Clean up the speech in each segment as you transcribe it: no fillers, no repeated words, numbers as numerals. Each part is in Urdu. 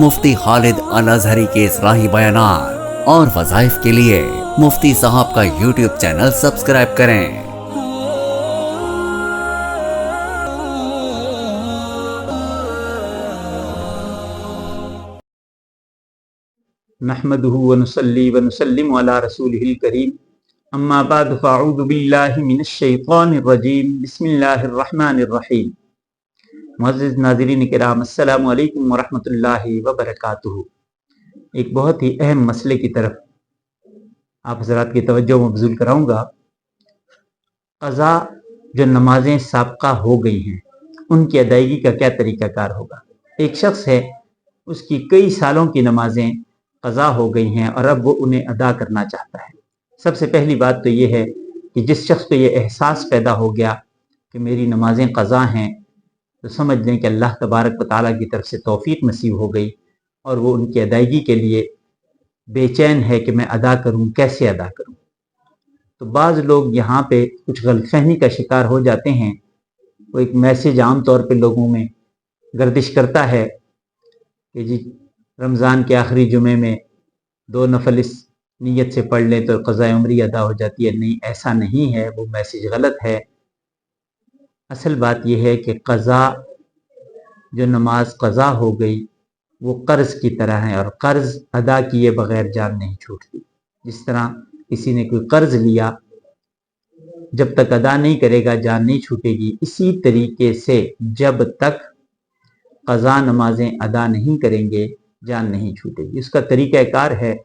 مفتی خالد الازہری کے اصلاحی بیانات اور وظائف کے لیے مفتی صاحب کا یوٹیوب چینل سبسکرائب کریں۔ نحمده ونصلي ونسلم على رسوله الكريم اما بعد فاعوذ باللہ من الشیطان الرجیم بسم اللہ الرحمن الرحیم۔ معزز ناظرین کرام، السلام علیکم ورحمۃ اللہ وبرکاتہ۔ ایک بہت ہی اہم مسئلے کی طرف آپ حضرات کی توجہ مبذول کراؤں گا۔ قضا جو نمازیں سابقہ ہو گئی ہیں ان کی ادائیگی کا کیا طریقہ کار ہوگا۔ ایک شخص ہے، اس کی کئی سالوں کی نمازیں قضا ہو گئی ہیں اور اب وہ انہیں ادا کرنا چاہتا ہے۔ سب سے پہلی بات تو یہ ہے کہ جس شخص کو یہ احساس پیدا ہو گیا کہ میری نمازیں قضا ہیں، تو سمجھ لیں کہ اللہ تبارک و تعالیٰ کی طرف سے توفیق نصیب ہو گئی اور وہ ان کی ادائیگی کے لیے بے چین ہے کہ میں ادا کروں، کیسے ادا کروں۔ تو بعض لوگ یہاں پہ کچھ غلط فہمی کا شکار ہو جاتے ہیں۔ وہ ایک میسیج عام طور پہ لوگوں میں گردش کرتا ہے کہ جی رمضان کے آخری جمعے میں 2 نفل اس نیت سے پڑھ لیں تو قضاء عمری ادا ہو جاتی ہے۔ نہیں، ایسا نہیں ہے، وہ میسیج غلط ہے۔ اصل بات یہ ہے کہ قضا، جو نماز قضا ہو گئی وہ قرض کی طرح ہے، اور قرض ادا کیے بغیر جان نہیں چھوٹتی۔ جس طرح کسی نے کوئی قرض لیا، جب تک ادا نہیں کرے گا جان نہیں چھوٹے گی، اسی طریقے سے جب تک قضا نمازیں ادا نہیں کریں گے جان نہیں چھوٹے گی۔ اس کا طریقہ کار ہے،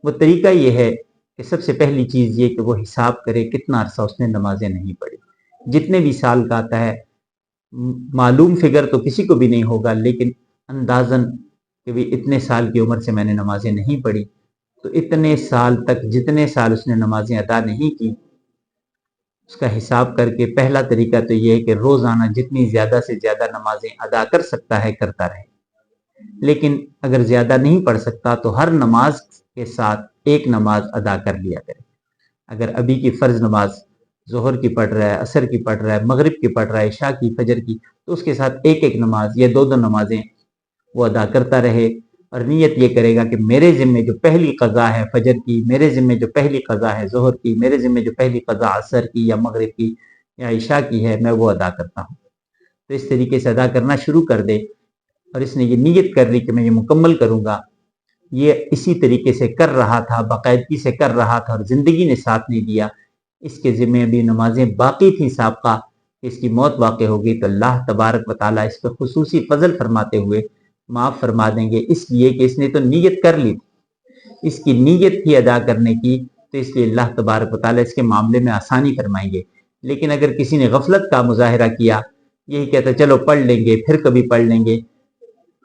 وہ طریقہ یہ ہے کہ سب سے پہلی چیز یہ کہ وہ حساب کرے کتنا عرصہ اس نے نمازیں نہیں پڑھی۔ جتنے بھی سال کا آتا ہے، معلوم فگر تو کسی کو بھی نہیں ہوگا، لیکن اندازاً کہ بھی اتنے سال کی عمر سے میں نے نمازیں نہیں پڑھی، تو اتنے سال تک جتنے سال اس نے نمازیں ادا نہیں کی، اس کا حساب کر کے پہلا طریقہ تو یہ ہے کہ روزانہ جتنی زیادہ سے زیادہ نمازیں ادا کر سکتا ہے کرتا رہے۔ لیکن اگر زیادہ نہیں پڑھ سکتا تو ہر نماز کے ساتھ ایک نماز ادا کر لیا کرے۔ اگر ابھی کی فرض نماز ظہر کی پڑھ رہا ہے، عصر کی پڑھ رہا ہے، مغرب کی پڑھ رہا ہے، عشاء کی، فجر کی، تو اس کے ساتھ ایک ایک نماز یا 2 نمازیں وہ ادا کرتا رہے، اور نیت یہ کرے گا کہ میرے ذمے جو پہلی قضا ہے فجر کی، میرے ذمے جو پہلی قضا ہے ظہر کی، میرے ذمے جو پہلی قضا عصر کی یا مغرب کی یا عشاء کی ہے، میں وہ ادا کرتا ہوں۔ تو اس طریقے سے ادا کرنا شروع کر دے، اور اس نے یہ نیت کر لی کہ میں یہ مکمل کروں گا۔ یہ اسی طریقے سے کر رہا تھا، باقاعدگی سے کر رہا تھا، اور زندگی نے ساتھ نہیں دیا، اس کے ذمے بھی نمازیں باقی تھیں سابقہ، اس کی موت واقع ہو گئی، تو اللہ تبارک و تعالیٰ اس پہ خصوصی فضل فرماتے ہوئے معاف فرما دیں گے، اس لیے کہ اس نے تو نیت کر لی تھی، اس کی نیت تھی ادا کرنے کی، تو اس لیے اللہ تبارک و تعالیٰ اس کے معاملے میں آسانی فرمائیں گے۔ لیکن اگر کسی نے غفلت کا مظاہرہ کیا، یہی کہتا چلو پڑھ لیں گے پھر کبھی پڑھ لیں گے،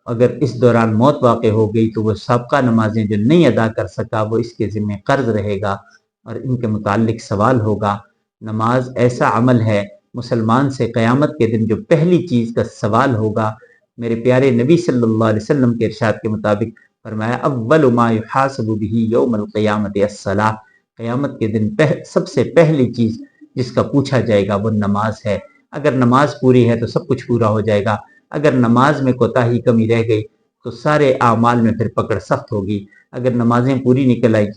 اگر اس دوران موت واقع ہو گئی تو وہ سابقہ نمازیں جو نہیں ادا کر سکا وہ اس کے ذمہ قرض رہے گا اور ان کے متعلق سوال ہوگا۔ نماز ایسا عمل ہے مسلمان سے قیامت کے دن جو پہلی چیز کا سوال ہوگا۔ میرے پیارے نبی صلی اللہ علیہ وسلم کے ارشاد کے مطابق فرمایا، اول ما یحاسب بہ یوم القیامت الصلاۃ، قیامت کے دن سب سے پہلی چیز جس کا پوچھا جائے گا وہ نماز ہے۔ اگر نماز پوری ہے تو سب کچھ پورا ہو جائے گا، اگر نماز میں کوتاہی کمی رہ گئی تو سارے اعمال میں پھر پکڑ سخت ہوگی۔ اگر نمازیں پوری نکل آئی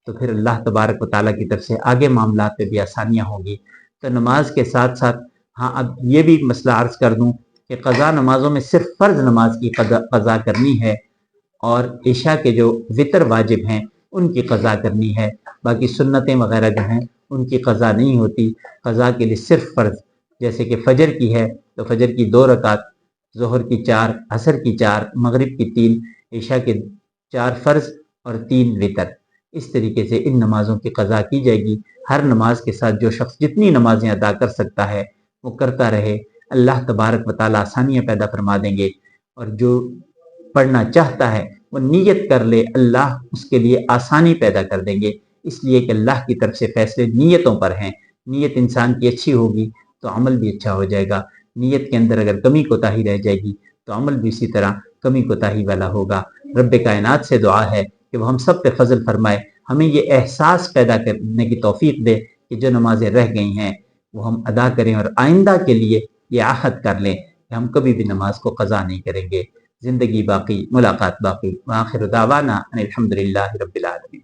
تو پھر اللہ تبارک و تعالیٰ کی طرف سے آگے معاملات پہ بھی آسانیاں ہوں گی۔ تو نماز کے ساتھ ساتھ اب یہ بھی مسئلہ عرض کر دوں کہ قضا نمازوں میں صرف فرض نماز کی قضا کرنی ہے، اور عشاء کے جو وتر واجب ہیں ان کی قضا کرنی ہے، باقی سنتیں وغیرہ جو ہیں ان کی قضا نہیں ہوتی۔ قضا کے لیے صرف فرض، جیسے کہ فجر کی ہے تو فجر کی 2 رکعت، ظہر کی 4، عصر کی 4، مغرب کی 3، عشاء کے 4 فرض اور 3 وتر۔ اس طریقے سے ان نمازوں کی قضا کی جائے گی۔ ہر نماز کے ساتھ جو شخص جتنی نمازیں ادا کر سکتا ہے وہ کرتا رہے، اللہ تبارک و تعالیٰ آسانیاں پیدا فرما دیں گے، اور جو پڑھنا چاہتا ہے وہ نیت کر لے، اللہ اس کے لیے آسانی پیدا کر دیں گے، اس لیے کہ اللہ کی طرف سے فیصلے نیتوں پر ہیں۔ نیت انسان کی اچھی ہوگی تو عمل بھی اچھا ہو جائے گا، نیت کے اندر اگر کمی کوتاہی رہ جائے گی تو عمل بھی اسی طرح کمی کوتاہی والا ہوگا۔ رب کائنات سے دعا ہے کہ وہ ہم سب پہ فضل فرمائے، ہمیں یہ احساس پیدا کرنے کی توفیق دے کہ جو نمازیں رہ گئی ہیں وہ ہم ادا کریں، اور آئندہ کے لیے یہ عہد کر لیں کہ ہم کبھی بھی نماز کو قضا نہیں کریں گے۔ زندگی باقی، ملاقات باقی۔ وآخر دعوانا ان الحمد للہ رب العالمین۔